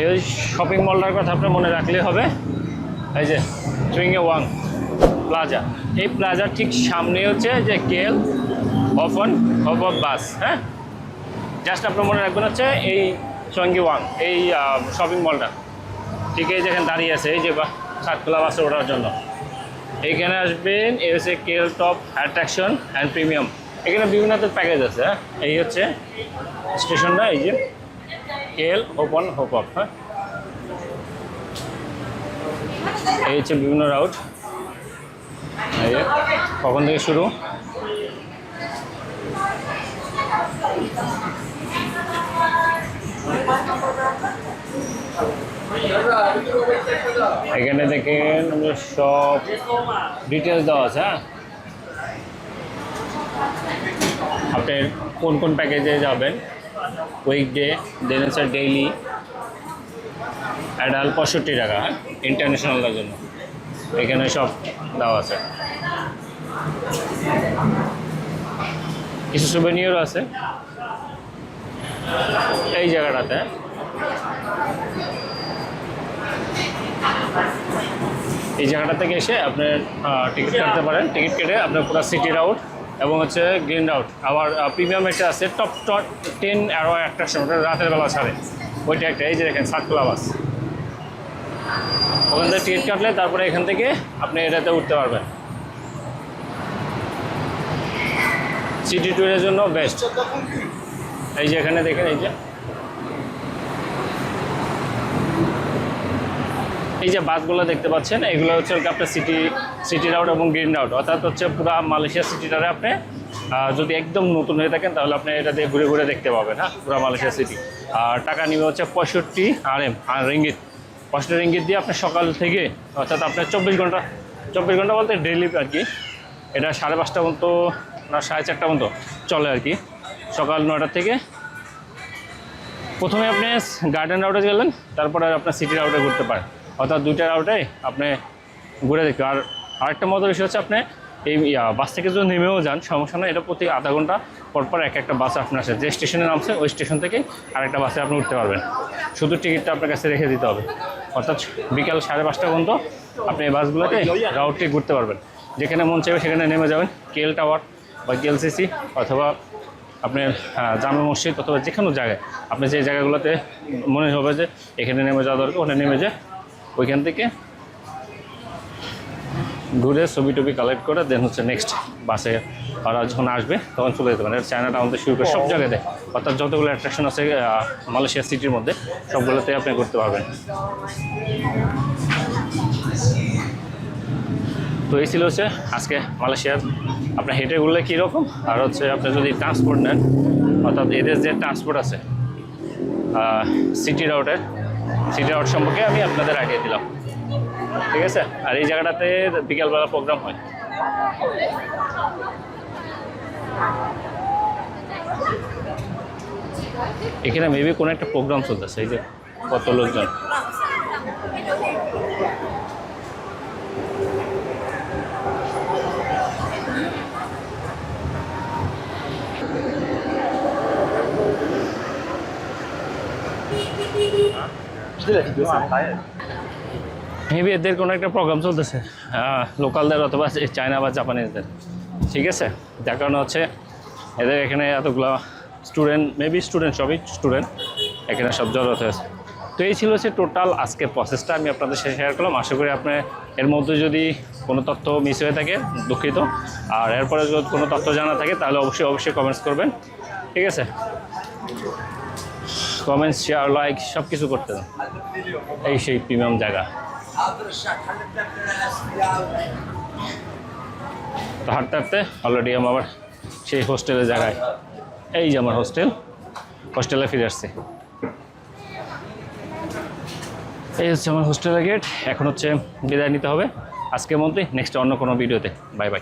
এই শপিং মলটার কথা আপনার মনে রাখলেই হবে। এই যে টুইংয়ে ওয়াং প্লাজা, এই প্লাজার ঠিক সামনে হচ্ছে যে কেএল অফন অফ বাস। হ্যাঁ, জাস্ট আপনার মনে রাখবেন হচ্ছে এই চুইংয়ে ওয়াং এই শপিং মলটা ঠিক এই যেখানে দাঁড়িয়ে আছে, এই যে সাততলা বাসে ওঠার জন্য এইখানে আসবেন। এই হচ্ছে KL top attraction and premium. এখানে বিভিন্ন প্যাকেজ আছে। হ্যাঁ, এই হচ্ছে স্টেশনটা, এই যে কেএল ওপন হোপ অফ। হ্যাঁ, এই হচ্ছে বিভিন্ন রাউট। এই যে কখন থেকে শুরু, এখানে দেখেন সব ডিটেলস দেওয়া আছে। হ্যাঁ, আপনি কোন কোন প্যাকেজে যাবেন, উইকডে, দেন হচ্ছে ডেইলি, অ্যাডাল্ট 65 টাকা। হ্যাঁ, ইন্টারন্যাশনালের জন্য এখানে সব দেওয়া আছে। কিছু সুভেনিয়ারও আছে এই জায়গাটাতে। এই জায়গাটা থেকে এসে আপনার টিকিট কাটতে পারেন। টিকিট কেটে আপনার পুরো সিটি রাউট এবং হচ্ছে গ্রিন রাউট, আবার প্রিমিয়াম একটা আছে টপ 10 অ্যারো অ্যাট্রাকশন, ওটা রাতের বেলা ছাড়ে, ওইটা একটা। এই যে দেখেন সাততলা বাস, ওখান থেকে টিকিট কাটলে তারপরে এখান থেকে আপনি এটাতে উঠতে পারবেন। সিটি ট্যুরের জন্য বেস্ট। এই যে এখানে দেখেন, এই যে বাসগুলো দেখতে পাচ্ছেন, এগুলো হচ্ছে আপনার সিটি রাউট এবং গ্রিন রাউট, অর্থাৎ হচ্ছে পুরো মালয়েশিয়া সিটিটারে আপনি যদি একদম নতুন হয়ে থাকেন তাহলে আপনি এটা দিয়ে ঘুরে ঘুরে দেখতে পাবেন। হ্যাঁ, পুরো মালয়েশিয়া সিটি। আর টাকা নিবে হচ্ছে 65 RM আর রিঙ্গিত। 65 রিঙ্গিত দিয়ে আপনি সকাল থেকে, অর্থাৎ আপনার 24 ঘন্টা বলতে ডেইলি আর কি। এটা 5:30 পর্যন্ত না 4:30 পর্যন্ত চলে আর কি, সকাল 9টা থেকে। প্রথমে আপনি গার্ডেন রাউটে গেলেন, তারপরে আপনার সিটি রাউটে ঘুরতে পারেন, অর্থাৎ দুইটা রাউটে আপনি ঘুরে দেখবেন। আর আরেকটা মজার বিষয় হচ্ছে, আপনি এই বাস থেকে যদি নেমেও যান সমস্যা নয়, এটা প্রতি আধা ঘন্টা পর একটা বাস আপনার আসে, যে স্টেশনে নামছে ওই স্টেশন থেকে আরেকটা বাসে আপনি উঠতে পারবেন। শুধু টিকিটটা আপনার কাছে রেখে দিতে হবে। অর্থাৎ বিকাল 5:30 পর্যন্ত আপনি এই বাসগুলোতে রাউটটি ঘুরতে পারবেন। যেখানে মন চাইবে সেখানে নেমে যাবেন, কেএল টাওয়ার বা কেএলসিসি অথবা আপনার জামে মসজিদ অথবা যে কোনো জায়গায় আপনি যে জায়গাগুলোতে মনে হবে যে এখানে নেমে যাওয়া দরকার, ওখানে নেমে যায় ওইখান থেকে ঘুরে ছবি টবি কালেক্ট করে দেন হচ্ছে নেক্সট বাসে ওরা যখন আসবে তখন চলে যেতে পারেন। চায়না টাউন থেকে শুরু করে সব জায়গাতে, অর্থাৎ যতগুলো অ্যাট্রাকশন আছে মালয়েশিয়া সিটির মধ্যে সবগুলোতে আপনি ঘুরতে পারবেন। তো এই ছিল হচ্ছে আজকে মালয়েশিয়ার আপনার হেঁটে ঘুরলে কীরকম, আর হচ্ছে আপনি যদি ট্রান্সপোর্ট নেন, অর্থাৎ এদের যে ট্রান্সপোর্ট আছে সিটি রাউট সম্পর্কে আমি আপনাদের আইডিয়া দিলাম। ঠিক আছে, আর এই জায়গাটাতে বিকালবেলা প্রোগ্রাম হয়। এখানে মেবি কোনো একটা প্রোগ্রাম চলতেছে, এই যে কত লোকজন। মেবি এদের কোনো একটা প্রোগ্রাম চলতেছে, লোকালদের অথবা চায়না বা জাপানিজদের। ঠিক আছে, যার কারণে হচ্ছে এদের এখানে এতগুলো স্টুডেন্ট, মেবি সবই স্টুডেন্ট এখানে সব জড়ো হয়েছে। তো এই ছিল হচ্ছে টোটাল আজকের প্রসেসটা আমি আপনাদের সাথে শেয়ার করলাম। আশা করি আপনার এর মধ্যে যদি কোনো তথ্য মিস হয়ে থাকে দুঃখিত, আর এরপরে যদি কোনো তথ্য জানা থাকে তাহলে অবশ্যই কমেন্টস করবেন। ঠিক আছে, কমেন্টস, শেয়ার, লাইক সব কিছু করতে দেন। এই সেই প্রিমিয়াম জায়গা। তো হাঁটতে হাঁটতে অলরেডি আমার সেই হোস্টেলের জায়গায়, এই যে আমার হোস্টেলে ফিরে আসছে। এই হচ্ছে আমার হোস্টেলের গেট। এখন হচ্ছে বিদায় নিতে হবে আজকের মধ্যে, নেক্সট অন্য কোনো ভিডিওতে। Bye bye.